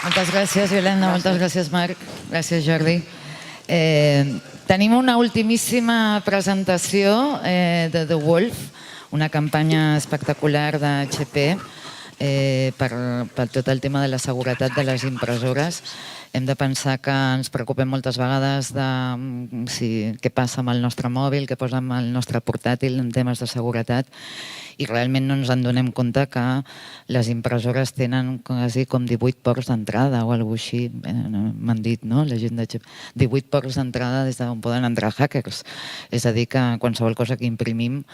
Moltes gràcies, Yolanda, moltes gràcies, Marc, gràcies, Jordi. Tenim una ultimíssima presentació de The Wolf, una campanya espectacular d'HP per tot el tema de la seguretat de les impressores. Hem de pensar que ens preocupem moltes vegades de què passa amb el nostre mòbil, què posa amb el nostre portàtil en temes de seguretat, i realment no ens en donem compte que les impressores tenen quasi com 18 ports d'entrada o alguna cosa així, m'han dit, no? La gent d'HP. 18 ports d'entrada des d'on poden entrar hackers. És a dir, que qualsevol cosa que imprimim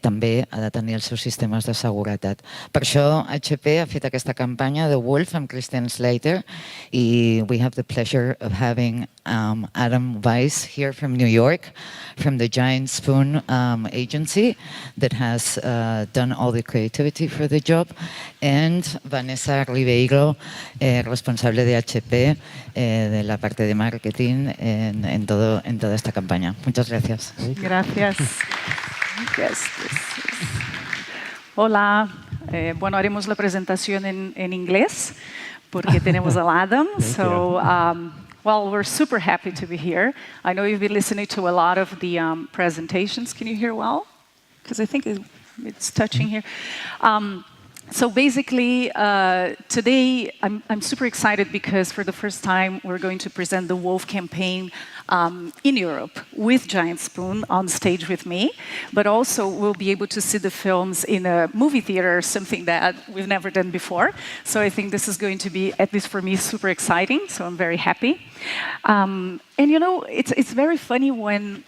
també ha de tenir els seus sistemes de seguretat. Per això HP ha fet aquesta campanya The Wolf amb Christian Slater, i we have the pleasure of having Adam Weiss here from New York, from the Giant Spoon agency that has done all the creativity for the job, and Vanessa Ribeiro, responsable de HP, de la parte de marketing en toda esta campaña. Muchas gracias. Gracias. Hola. Bueno, haremos la presentación en inglés porque tenemos a Adam. So, well, we're super happy to be here. I know you've been listening to a lot of the presentations. Can you hear well? Because I think it's touching here. So basically, today I'm super excited because for the first time we're going to present the Wolf campaign in Europe with Giant Spoon on stage with me, but also we'll be able to see the films in a movie theater, something that we've never done before. So I think this is going to be, at least for me, super exciting, so I'm very happy. And you know, it's very funny when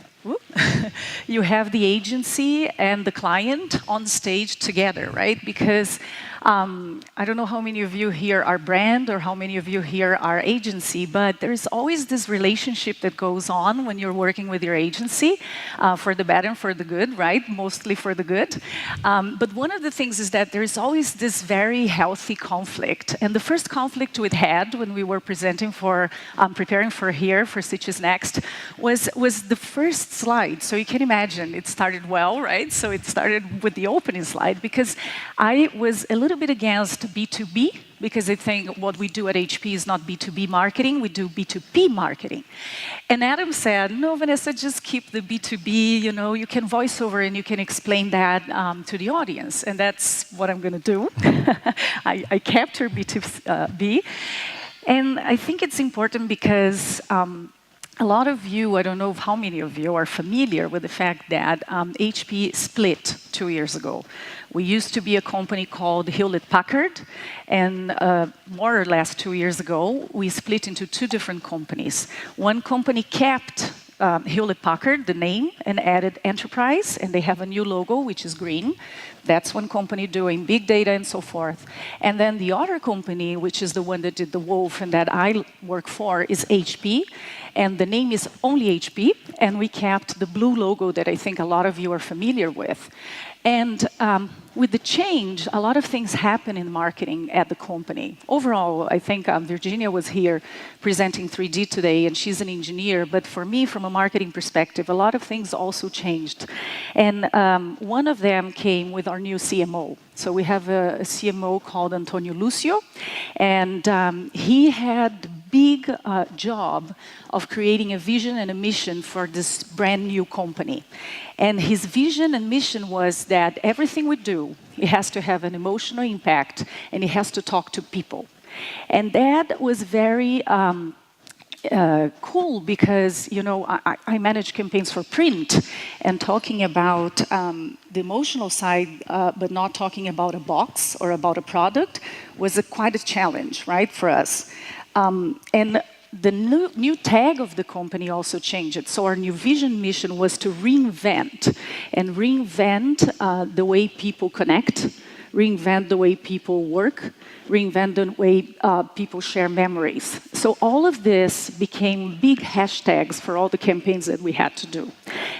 you have the agency and the client on stage together, right? Because I don't know how many of you here are brand or how many of you here are agency, but there's always this relationship that goes on when you're working with your agency, for the bad and for the good, right? Mostly for the good. But one of the things is that there's always this very healthy conflict. And the first conflict we had when we were presenting for, preparing for here, for Stitches Next, was the first slide. So you can imagine, it started well, right? So it started with the opening slide, because I was a little bit against B2B, because I think what we do at HP is not B2B marketing, we do B2P marketing. And Adam said, no, Vanessa, just keep the B2B, you know, you can voice over and you can explain that to the audience. And that's what I'm going to do. I capture B2B. And I think it's important because a lot of you, I don't know how many of you are familiar with the fact that HP split 2 years ago. We used to be a company called Hewlett-Packard, and more or less 2 years ago, we split into 2 different companies. One company kept Hewlett-Packard, the name, and added Enterprise, and they have a new logo, which is green. That's one company doing big data and so forth. And then the other company, which is the one that did the Wolf and that I work for, is HP. And the name is only HP, and we kept the blue logo that I think a lot of you are familiar with. And with the change, a lot of things happen in marketing at the company. Overall, I think Virginia was here presenting 3D today, and she's an engineer. But for me, from a marketing perspective, a lot of things also changed. And one of them came with our new CMO. So we have a CMO called Antonio Lucio, and he had the big job of creating a vision and a mission for this brand new company. And his vision and mission was that everything we do, it has to have an emotional impact, and it has to talk to people. And that was very cool because, you know, I manage campaigns for print, and talking about the emotional side, but not talking about a box or about a product, was quite a challenge, right, for us. And the new tag of the company also changed. So our new vision mission was to reinvent, and reinvent the way people connect, reinvent the way people work, reinvent the way people share memories. So all of this became big hashtags for all the campaigns that we had to do.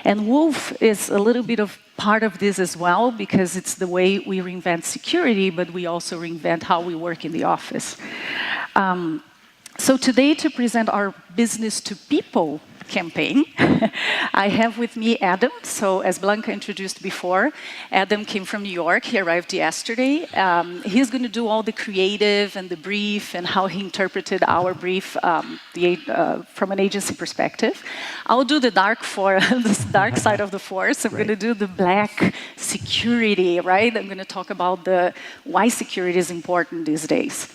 And Wolf is a little bit of part of this as well, because it's the way we reinvent security, but we also reinvent how we work in the office. So today, to present our business to people campaign. I have with me Adam. So as Blanca introduced before, Adam came from New York. He arrived yesterday. He's going to do all the creative and the brief and how he interpreted our brief from an agency perspective. I'll do the the dark side of the force. I'm going to do the black security, right? I'm going to talk about why security is important these days.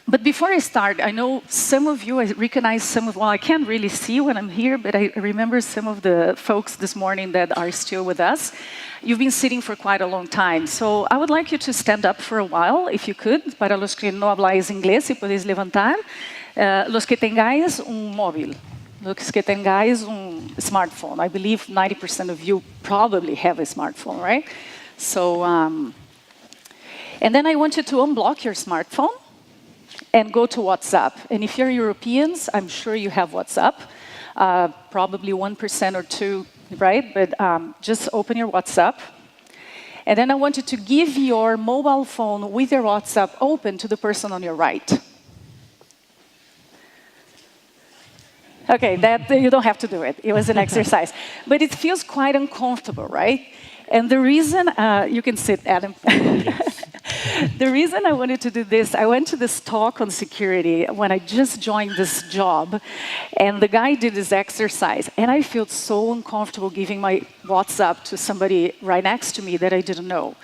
But before I start, I know some of you, I recognize some of, well, I can't really see when I'm here, but I remember some of the folks this morning that are still with us. You've been sitting for quite a long time. So I would like you to stand up for a while, if you could. Para los que no habláis inglés, si podéis levantar. Los que tengáis móvil. Los que tengáis smartphone. I believe 90% of you probably have a smartphone, right? So, and then I want you to unblock your smartphone and go to WhatsApp. And if you're Europeans, I'm sure you have WhatsApp, probably 1% or 2%, right? But just open your WhatsApp. And then I want you to give your mobile phone with your WhatsApp open to the person on your right. Okay, that you don't have to do it. It was an exercise. But it feels quite uncomfortable, right? And the reason, you can sit, Adam. The reason I wanted to do this, I went to this talk on security when I just joined this job, and the guy did this exercise, and I felt so uncomfortable giving my WhatsApp to somebody right next to me that I didn't know.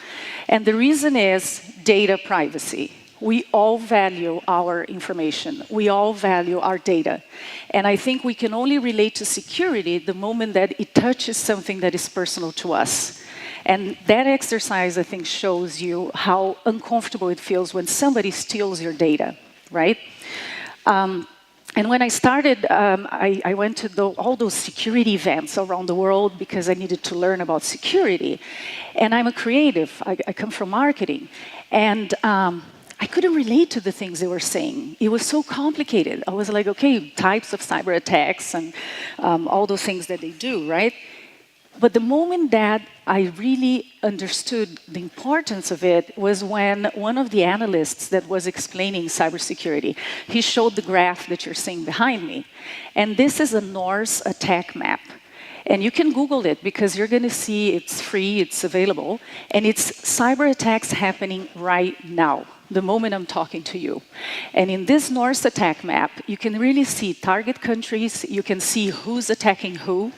And the reason is data privacy. We all value our information. We all value our data. And I think we can only relate to security the moment that it touches something that is personal to us. And that exercise, I think, shows you how uncomfortable it feels when somebody steals your data, right? And when I started, I went to all those security events around the world because I needed to learn about security. And I'm a creative. I come from marketing. And I couldn't relate to the things they were saying. It was so complicated. I was like, okay, types of cyber attacks and all those things that they do, right? But the moment that I really understood the importance of it was when one of the analysts that was explaining cybersecurity, he showed the graph that you're seeing behind me. And this is a Norse attack map. And you can Google it because you're going to see it's free, it's available. And it's cyber attacks happening right now, the moment I'm talking to you. And in this Norse attack map, you can really see target countries, you can see who's attacking who,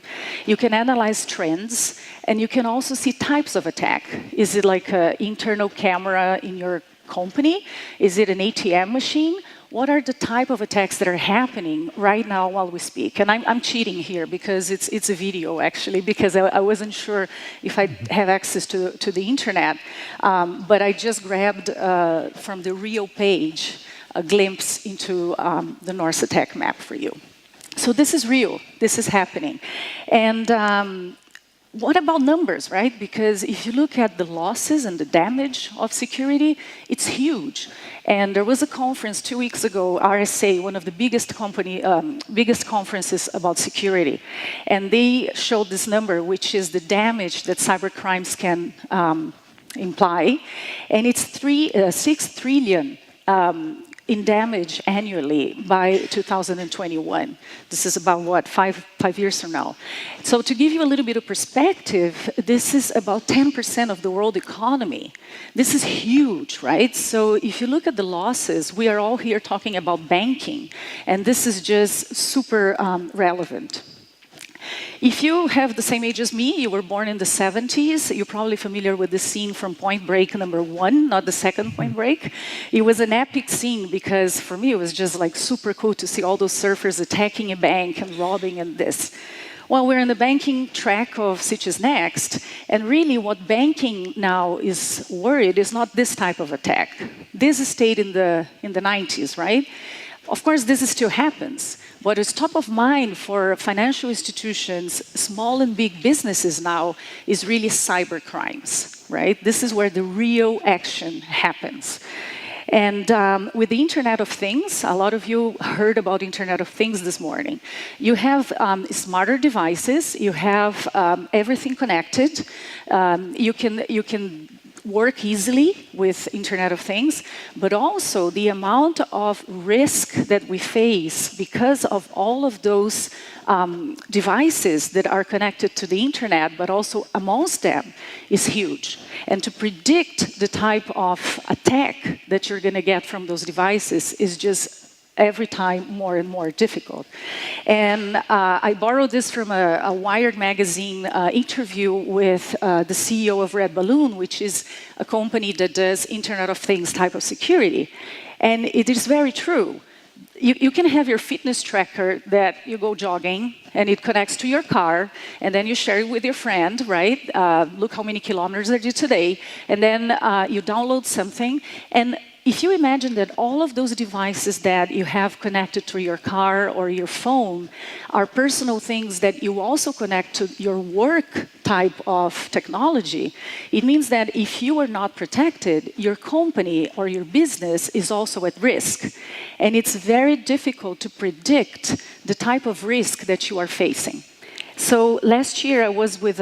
you can analyze trends, and you can also see types of attack. Is it like an internal camera in your company? Is it an ATM machine? What are the type of attacks that are happening right now while we speak? And I'm cheating here because it's a video, actually, because I wasn't sure if I have access to the internet. But I just grabbed from the real page a glimpse into the Norse attack map for you. So this is real. This is happening. And what about numbers, right? Because if you look at the losses and the damage of security, it's huge. And there was a conference 2 weeks ago, RSA, one of the biggest conferences about security. And they showed this number, which is the damage that cybercrimes can imply. And it's 6 trillion in damage annually by 2021. This is about, what, five years from now. So to give you a little bit of perspective, this is about 10% of the world economy. This is huge, right? So if you look at the losses, we are all here talking about banking, and this is just super relevant. If you have the same age as me, you were born in the 70s, you're probably familiar with the scene from Point Break #1, not the second Point Break. It was an epic scene because for me it was just like super cool to see all those surfers attacking a bank and robbing and this. Well, we're in the banking track of Cities Next, and really what banking now is worried is not this type of attack. This stayed in the 90s, right? Of course, this still happens. What is top of mind for financial institutions, small and big businesses now, is really cyber crimes, right? This is where the real action happens. And with the Internet of Things, a lot of you heard about Internet of Things this morning. You have smarter devices, you have everything connected. You can work easily with Internet of Things, but also the amount of risk that we face because of all of those devices that are connected to the internet, but also amongst them, is huge. And to predict the type of attack that you're going to get from those devices is just every time more and more difficult. And I borrowed this from a Wired magazine interview with the CEO of Red Balloon, which is a company that does Internet of Things type of security. And it is very true. You can have your fitness tracker that you go jogging and it connects to your car, and then you share it with your friend, right? Look how many kilometers I did today. And then you download something. And if you imagine that all of those devices that you have connected to your car or your phone are personal things that you also connect to your work type of technology, it means that if you are not protected, your company or your business is also at risk. And it's very difficult to predict the type of risk that you are facing. So last year I was with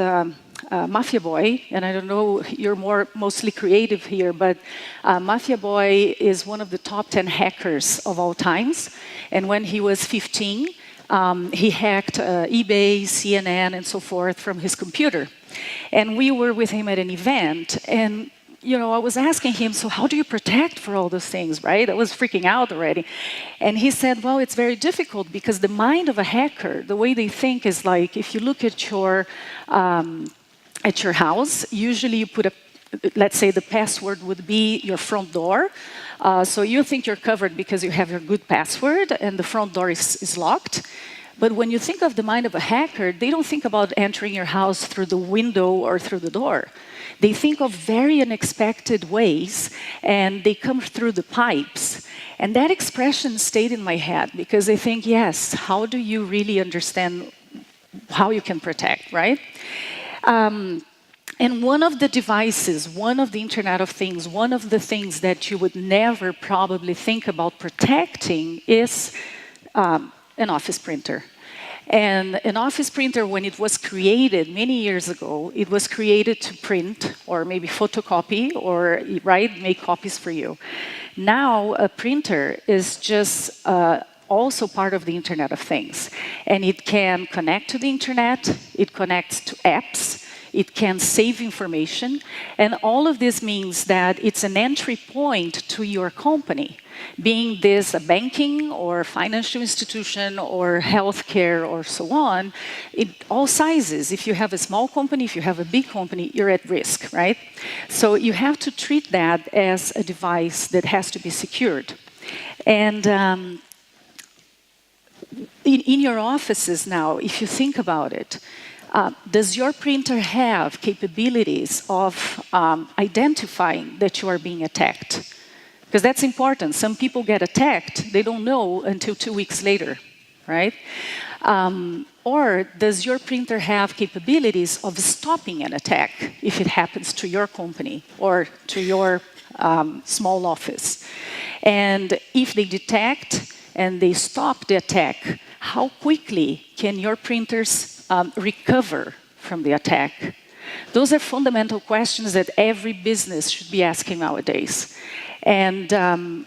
Mafia Boy, and I don't know, you're mostly creative here, but Mafia Boy is one of the top 10 hackers of all times. And when he was 15, he hacked eBay, CNN, and so forth from his computer. And we were with him at an event, and I was asking him, so how do you protect for all those things, right? I was freaking out already. And he said, well, it's very difficult because the mind of a hacker, the way they think is like, if you look at your house, usually you put let's say the password would be your front door. So you think you're covered because you have your good password and the front door is locked. But when you think of the mind of a hacker, they don't think about entering your house through the window or through the door. They think of very unexpected ways, and they come through the pipes. And that expression stayed in my head because I think, yes, how do you really understand how you can protect, right? And one of the devices, one of the Internet of Things, one of the things that you would never probably think about protecting is an office printer. And an office printer, when it was created many years ago, it was created to print or maybe photocopy or make copies for you. Now a printer is just also part of the Internet of Things. And it can connect to the internet, it connects to apps, it can save information, and all of this means that it's an entry point to your company, being this a banking or financial institution or healthcare or so on, all sizes. If you have a small company, if you have a big company, you're at risk, right? So you have to treat that as a device that has to be secured. And in your offices now, if you think about it, does your printer have capabilities of identifying that you are being attacked? Because that's important. Some people get attacked, they don't know until 2 weeks later, right? Or does your printer have capabilities of stopping an attack if it happens to your company or to your small office? And if they detect and they stop the attack, how quickly can your printers recover from the attack? Those are fundamental questions that every business should be asking nowadays. And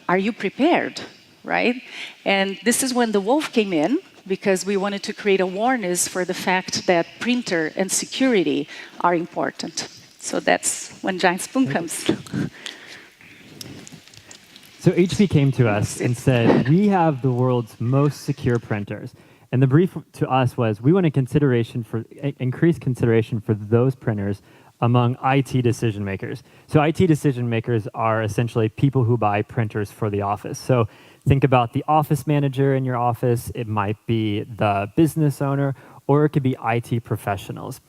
are you prepared, right? And this is when the wolf came in, because we wanted to create awareness for the fact that printer and security are important. So that's when Giant Spoon comes. So HP came to us and said, we have the world's most secure printers. And the brief to us was, we want increased consideration for those printers among IT decision makers. So IT decision makers are essentially people who buy printers for the office. So think about the office manager in your office. It might be the business owner, or it could be IT professionals.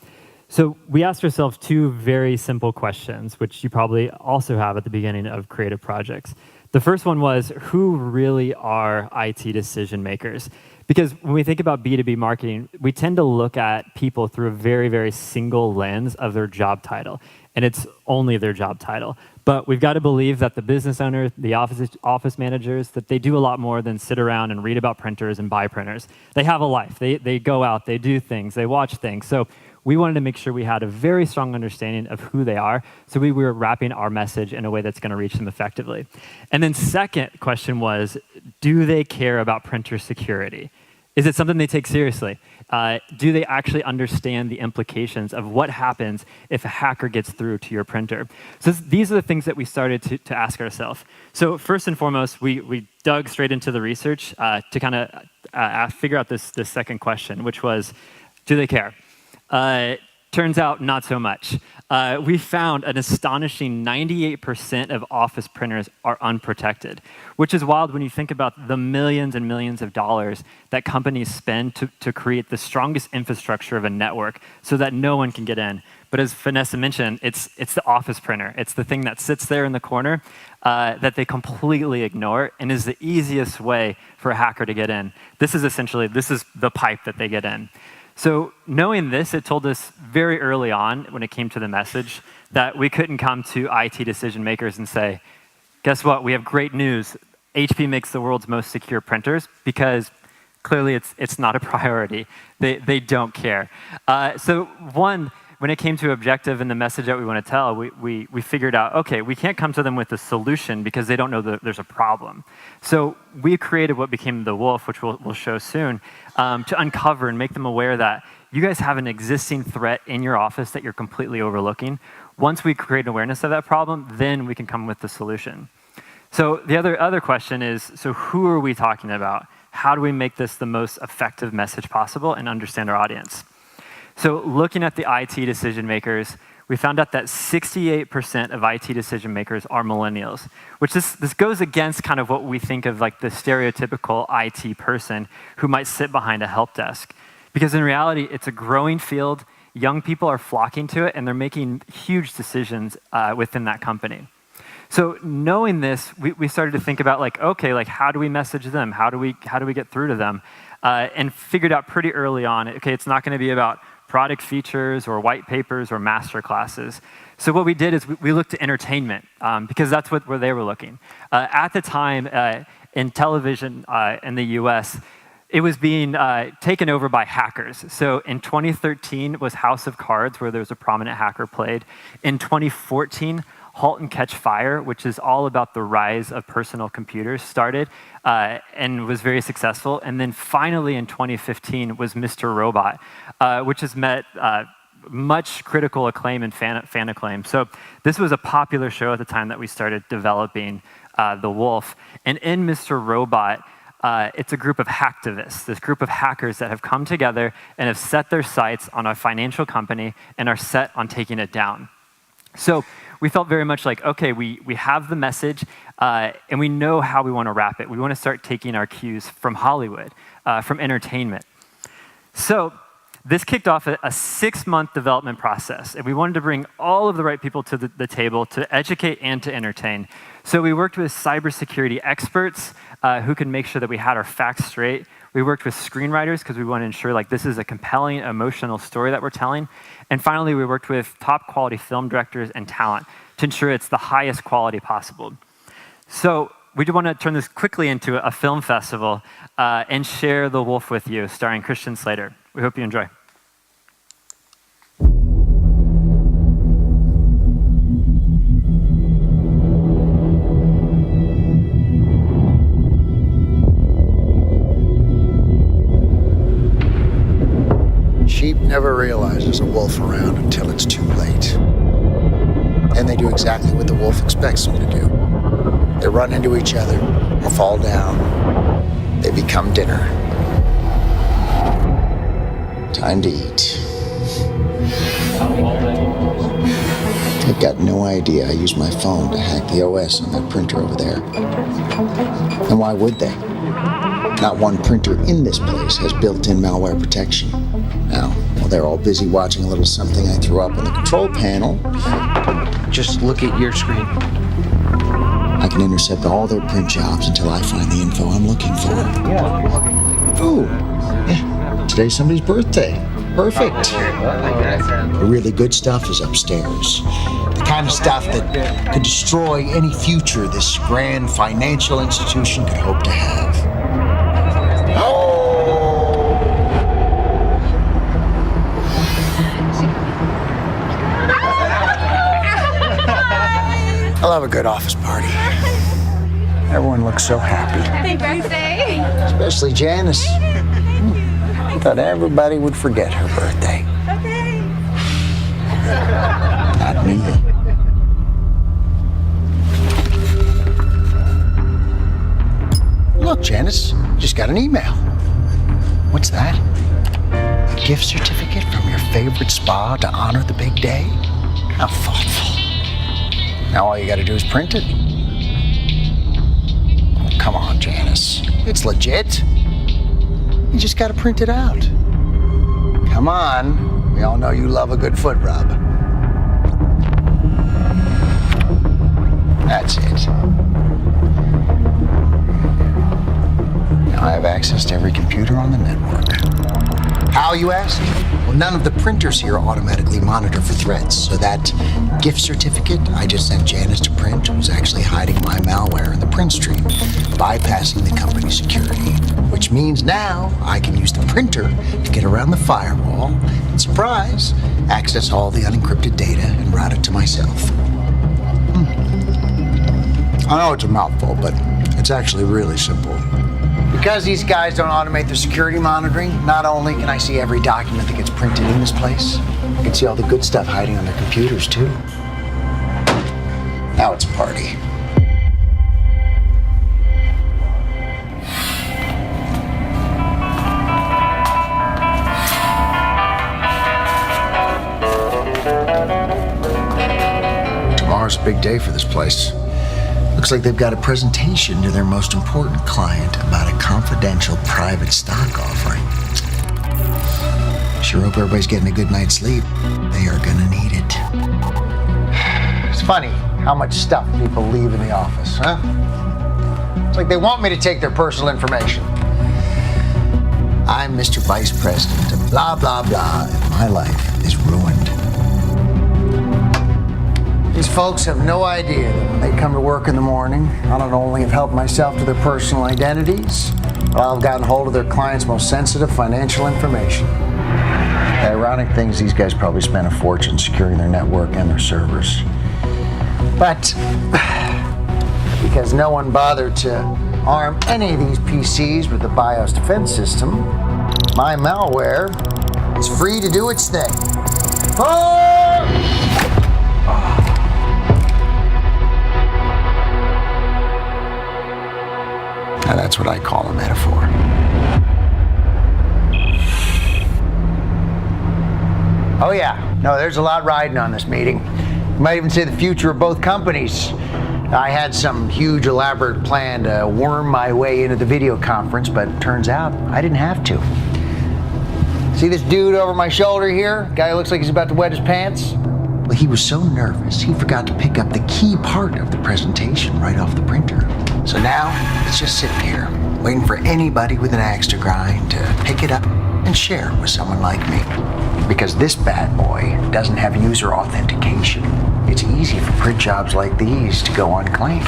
So we asked ourselves two very simple questions, which you probably also have at the beginning of creative projects. The first one was, who really are IT decision makers? Because when we think about B2B marketing, we tend to look at people through a very, very single lens of their job title, and it's only their job title. But we've got to believe that the business owner, the office managers, that they do a lot more than sit around and read about printers and buy printers. They have a life. They go out, they do things, they watch things. So we wanted to make sure we had a very strong understanding of who they are, so we were wrapping our message in a way that's going to reach them effectively. And then second question was, do they care about printer security? Is it something they take seriously? Do they actually understand the implications of what happens if a hacker gets through to your printer? So these are the things that we started to ask ourselves. So first and foremost, we dug straight into the research to kind of figure out this second question, which was, do they care? Turns out not so much. We found an astonishing 98% of office printers are unprotected, which is wild when you think about the millions and millions of dollars that companies spend to create the strongest infrastructure of a network so that no one can get in. But as Vanessa mentioned, it's the office printer. It's the thing that sits there in the corner that they completely ignore and is the easiest way for a hacker to get in. This is the pipe that they get in. So knowing this, it told us very early on when it came to the message that we couldn't come to IT decision makers and say, guess what, we have great news. HP makes the world's most secure printers, because clearly it's not a priority. They don't care. So one, when it came to objective and the message that we want to tell, we figured out, okay, we can't come to them with a solution because they don't know that there's a problem. So we created what became the Wolf, which we'll show soon, to uncover and make them aware that you guys have an existing threat in your office that you're completely overlooking. Once we create awareness of that problem, then we can come with the solution. So the other question is, so who are we talking about? How do we make this the most effective message possible and understand our audience? So looking at the IT decision makers, we found out that 68% of IT decision makers are millennials, which this goes against kind of what we think of like the stereotypical IT person who might sit behind a help desk. Because in reality, it's a growing field, young people are flocking to it, and they're making huge decisions within that company. So knowing this, we started to think about like, okay, like how do we message them? How do we get through to them? And figured out pretty early on, okay, it's not gonna be about product features or white papers or master classes. So what we did is we looked at entertainment because that's where they were looking. At the time in television in the US, it was being taken over by hackers. So in 2013 was House of Cards, where there was a prominent hacker played. In 2014, Halt and Catch Fire, which is all about the rise of personal computers, started and was very successful. And then finally in 2015 was Mr. Robot, which has met much critical acclaim and fan acclaim. So this was a popular show at the time that we started developing The Wolf. And in Mr. Robot, it's a group of hacktivists, this group of hackers that have come together and have set their sights on a financial company and are set on taking it down. So we felt very much like, okay, we have the message and we know how we want to wrap it. We want to start taking our cues from Hollywood, from entertainment. So this kicked off a 6-month development process, and we wanted to bring all of the right people to the table to educate and to entertain. So we worked with cybersecurity experts who could make sure that we had our facts straight. We worked with screenwriters because we want to ensure like this is a compelling, emotional story that we're telling. And finally, we worked with top quality film directors and talent to ensure it's the highest quality possible. So we do want to turn this quickly into a film festival and share The Wolf with you, starring Christian Slater. We hope you enjoy. Sheep never realize there's a wolf around until it's too late. And they do exactly what the wolf expects them to do. They run into each other, they fall down, they become dinner. Time to eat. They've got no idea I use my phone to hack the OS on that printer over there. And why would they? Not one printer in this place has built-in malware protection. Now, while they're all busy watching a little something I threw up on the control panel, just look at your screen. I can intercept all their print jobs until I find the info I'm looking for. Ooh, yeah, today's somebody's birthday. Perfect. The really good stuff is upstairs. The kind of stuff that could destroy any future this grand financial institution could hope to have. I love a good office party. Everyone looks so happy. Happy birthday. Especially Janice. I thought everybody would forget her birthday. Okay. Not me. Look, Janice, just got an email. What's that? A gift certificate from your favorite spa to honor the big day? How thoughtful. Now all you gotta do is print it. Oh, come on, Janice. It's legit. You just gotta print it out. Come on. We all know you love a good foot rub. That's it. Now I have access to every computer on the network. How, you ask? Well, none of the printers here automatically monitor for threats, so that gift certificate I just sent Janice to print was actually hiding my malware in the print stream, bypassing the company's security, which means now I can use the printer to get around the firewall and, surprise, access all the unencrypted data and route it to myself. I know it's a mouthful, but it's actually really simple. Because these guys don't automate their security monitoring, not only can I see every document that gets printed in this place, I can see all the good stuff hiding on their computers, too. Now it's a party. Tomorrow's a big day for this place. Looks like they've got a presentation to their most important client about a confidential private stock offering. Sure hope everybody's getting a good night's sleep. They are gonna need it. It's funny how much stuff people leave in the office, huh? It's like they want me to take their personal information. I'm Mr. Vice President of blah, blah, blah, and my life is ruined. These folks have no idea that when they come to work in the morning, I not only have helped myself to their personal identities, but I've gotten hold of their clients' most sensitive financial information. The ironic thing is these guys probably spent a fortune securing their network and their servers. But because no one bothered to arm any of these PCs with the BIOS defense system, my malware is free to do its thing. Oh! Now that's what I call a metaphor. Oh yeah, no, there's a lot riding on this meeting. You might even say the future of both companies. I had some huge elaborate plan to worm my way into the video conference, but it turns out I didn't have to. See this dude over my shoulder here? Guy who looks like he's about to wet his pants? Well, he was so nervous, he forgot to pick up the key part of the presentation right off the printer. So now, it's just sitting here, waiting for anybody with an axe to grind to pick it up and share it with someone like me. Because this bad boy doesn't have user authentication. It's easy for print jobs like these to go unclaimed.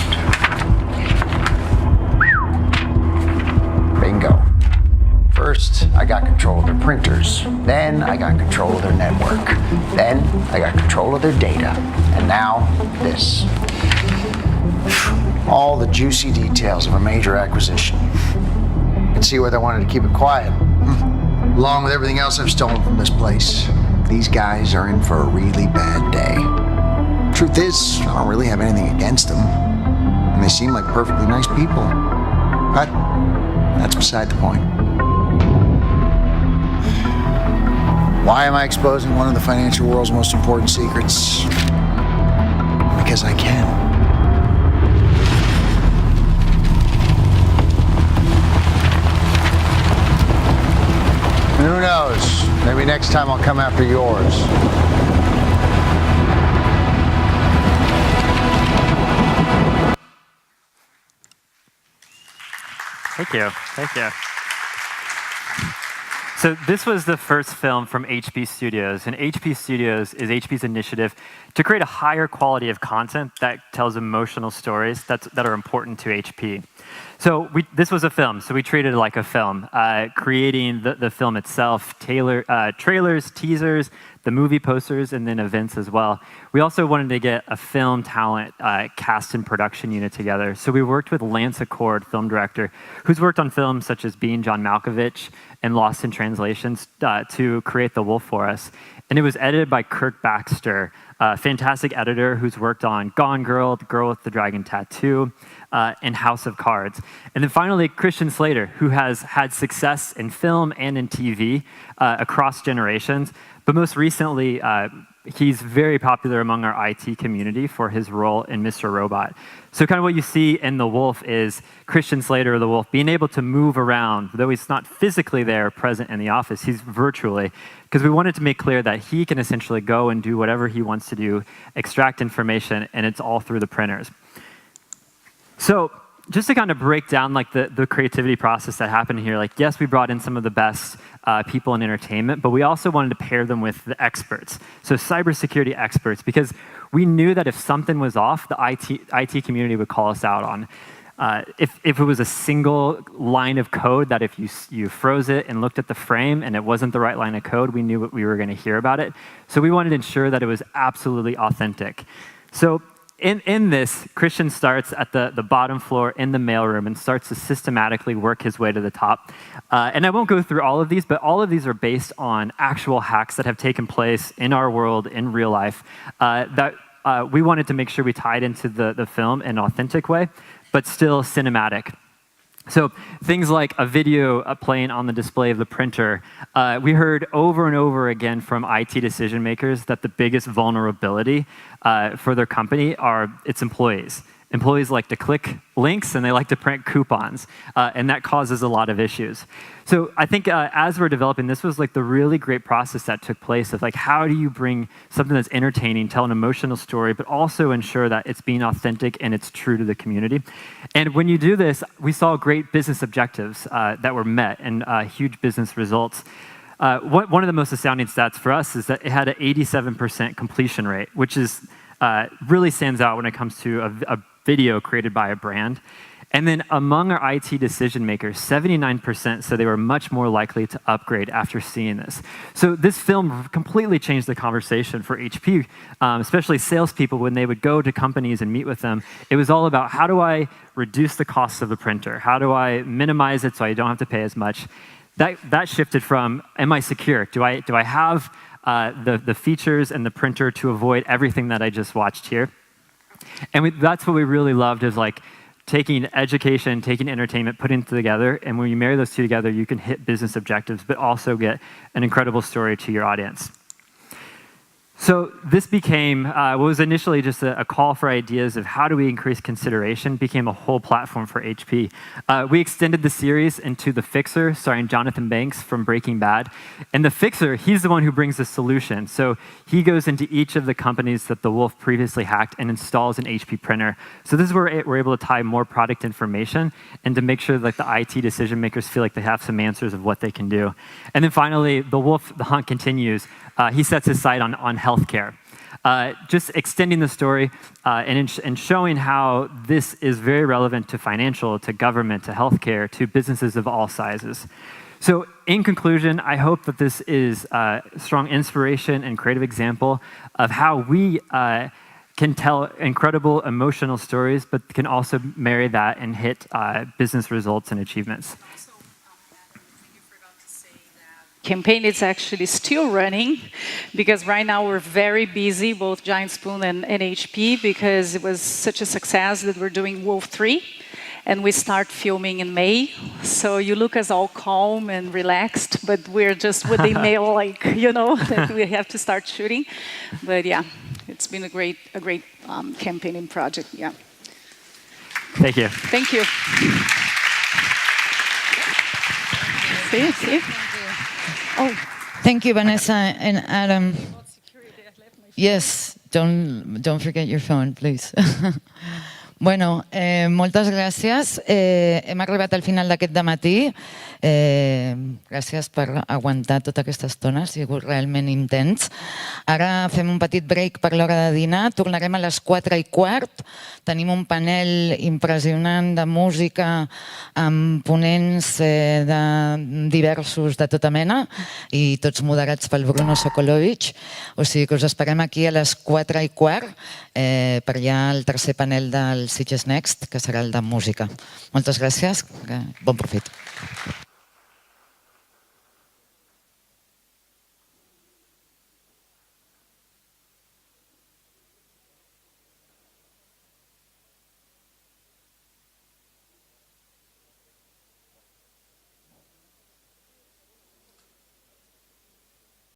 Bingo. First, I got control of their printers. Then, I got control of their network. Then, I got control of their data. And now, this. All the juicy details of a major acquisition. You can see where they wanted to keep it quiet. Along with everything else I've stolen from this place. These guys are in for a really bad day. Truth is, I don't really have anything against them. And they seem like perfectly nice people. But that's beside the point. Why am I exposing one of the financial world's most important secrets? Because I can. Who knows? Maybe next time I'll come after yours. Thank you. Thank you. So this was the first film from HP Studios, and HP Studios is HP's initiative to create a higher quality of content that tells emotional stories that are important to HP. So this was a film, so we treated it like a film, creating the film itself, trailers, teasers, the movie posters, and then events as well. We also wanted to get a film talent cast and production unit together. So we worked with Lance Accord, film director, who's worked on films such as Being John Malkovich and Lost in Translations to create The Wolf for us. And it was edited by Kirk Baxter, a fantastic editor who's worked on Gone Girl, The Girl with the Dragon Tattoo, and House of Cards. And then finally, Christian Slater, who has had success in film and in TV across generations. But most recently, he's very popular among our IT community for his role in Mr. Robot. So kind of what you see in The Wolf is Christian Slater, or The Wolf, being able to move around, though he's not physically there present in the office, he's virtually, because we wanted to make clear that he can essentially go and do whatever he wants to do, extract information, and it's all through the printers. So just to kind of break down like the creativity process that happened here, like yes, we brought in some of the best people in entertainment, but we also wanted to pair them with the experts, so cybersecurity experts, because we knew that if something was off, the IT community would call us out on. If it was a single line of code that if you froze it and looked at the frame and it wasn't the right line of code, we knew what we were going to hear about it. So we wanted to ensure that it was absolutely authentic. So in this, Christian starts at the bottom floor in the mailroom and starts to systematically work his way to the top. And I won't go through all of these, but all of these are based on actual hacks that have taken place in our world, in real life, that we wanted to make sure we tied into the film in an authentic way, but still cinematic. So things like a video playing on the display of the printer. We heard over and over again from IT decision makers that the biggest vulnerability for their company are its employees. Employees like to click links and they like to print coupons, and that causes a lot of issues. So I think as we're developing, this was like the really great process that took place of like, how do you bring something that's entertaining, tell an emotional story, but also ensure that it's being authentic and it's true to the community. And when you do this, we saw great business objectives that were met and huge business results. One of the most astounding stats for us is that it had an 87% completion rate, which is really stands out when it comes to a video created by a brand. And then among our IT decision makers, 79% said they were much more likely to upgrade after seeing this. So this film completely changed the conversation for HP, especially salespeople when they would go to companies and meet with them. It was all about, how do I reduce the cost of the printer? How do I minimize it so I don't have to pay as much? That shifted from, am I secure? Do I have the features and the printer to avoid everything that I just watched here? And that's what we really loved, is like taking education, taking entertainment, putting it together, and when you marry those two together, you can hit business objectives, but also get an incredible story to your audience. So this became what was initially just a call for ideas of how do we increase consideration, became a whole platform for HP. We extended the series into The Fixer, starring Jonathan Banks from Breaking Bad. And The Fixer, he's the one who brings the solution. So he goes into each of the companies that the Wolf previously hacked and installs an HP printer. So this is where we're able to tie more product information and to make sure that the IT decision makers feel like they have some answers of what they can do. And then finally, the Wolf, the hunt continues. He sets his sight on healthcare. Just extending the story and showing how this is very relevant to financial, to government, to healthcare, to businesses of all sizes. So in conclusion, I hope that this is a strong inspiration and creative example of how we can tell incredible emotional stories, but can also marry that and hit business results and achievements. Campaign is actually still running, because right now we're very busy, both Giant Spoon and HP, because it was such a success that we're doing Wolf 3, and we start filming in May. So you look as all calm and relaxed, but we're just with the email, like, you know, that we have to start shooting. But yeah, it's been a great campaigning project. Yeah. Thank you. Thank you. See? Oh, thank you, Vanessa and Adam. Yes, don't forget your phone, please. Bueno, moltes gràcies. Hem arribat al final d'aquest dematí. Gràcies per aguantar tota aquesta estona, ha sigut realment intens. Ara fem un petit break per l'hora de dinar, tornarem a les 4:15. Tenim un panel impressionant de música amb ponents diversos de tota mena i tots moderats pel Bruno Sokolovic. O sigui que us esperem aquí a les 4:15 per ja el tercer panel del Sitges Next, que serà el de música. Moltes gràcies, bon profit.